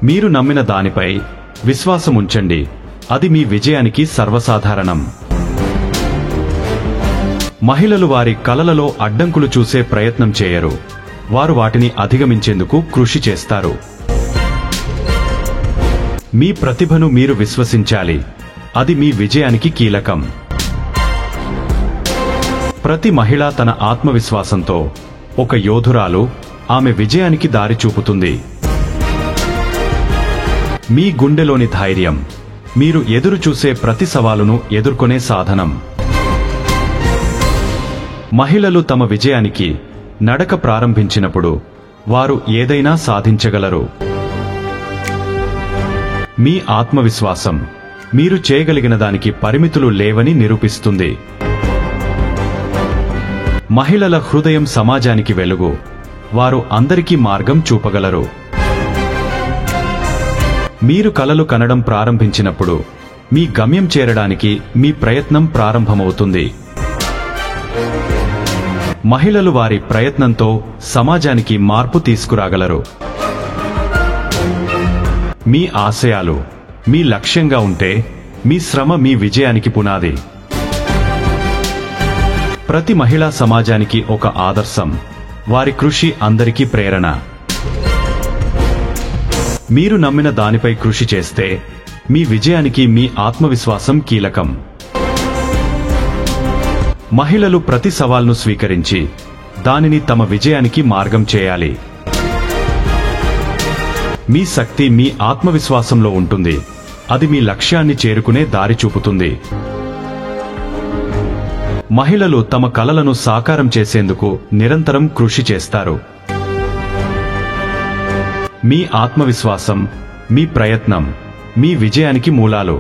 మీరు నమ్మిన దానిపై విశ్వాసం ఉంచండి, అది మీ విజయానికి సర్వసాధారణం. మహిళలు వారి కలలలో అడ్డంకులు చూసే ప్రయత్నం చేయరు, వారు వాటిని అధిగమించేందుకు కృషి చేస్తారు. మీ ప్రతిభను మీరు విశ్వసించాలి, అది మీ విజయానికి కీలకం. ప్రతి మహిళ తన ఆత్మవిశ్వాసంతో ఒక యోధురాలు, ఆమె విజయానికి దారి చూపుతుంది. మీ గుండెలోని ధైర్యం మీరు ఎదురు చూసే ప్రతి సవాలును ఎదుర్కొనే సాధనం. మహిళలు తమ విజయానికి నడక ప్రారంభించినప్పుడు వారు ఏదైనా సాధించగలరు. మీ ఆత్మవిశ్వాసం మీరు చేయగలిగిన దానికి పరిమితులు లేవని నిరూపిస్తుంది. మహిళల హృదయం సమాజానికి వెలుగు, వారు అందరికీ మార్గం చూపగలరు. మీరు కలలు కనడం ప్రారంభించినప్పుడు మీ గమ్యం చేరడానికి మీ ప్రయత్నం ప్రారంభమవుతుంది. మహిళలు వారి ప్రయత్నంతో సమాజానికి మార్పు తీసుకురాగలరు. మీ ఆశయాలు మీ లక్ష్యంగా ఉంటే మీ శ్రమ మీ విజయానికి పునాది. ప్రతి మహిళా సమాజానికి ఒక ఆదర్శం, వారి కృషి అందరికీ ప్రేరణ. మీరు నమ్మిన దానిపై కృషి చేస్తే మీ విజయానికి మీ ఆత్మవిశ్వాసం కీలకం. మహిళలు ప్రతి సవాల్ను స్వీకరించి దానిని తమ విజయానికి మార్గం చేయాలి. మీ శక్తి మీ ఆత్మవిశ్వాసంలో ఉంటుంది, అది మీ లక్ష్యాన్ని చేరుకునే దారి చూపుతుంది. మహిళలు తమ కలలను సాకారం చేసేందుకు నిరంతరం కృషి చేస్తారు. మీ ఆత్మవిశ్వాసం, మీ ప్రయత్నం మీ విజయానికి మూలాలు.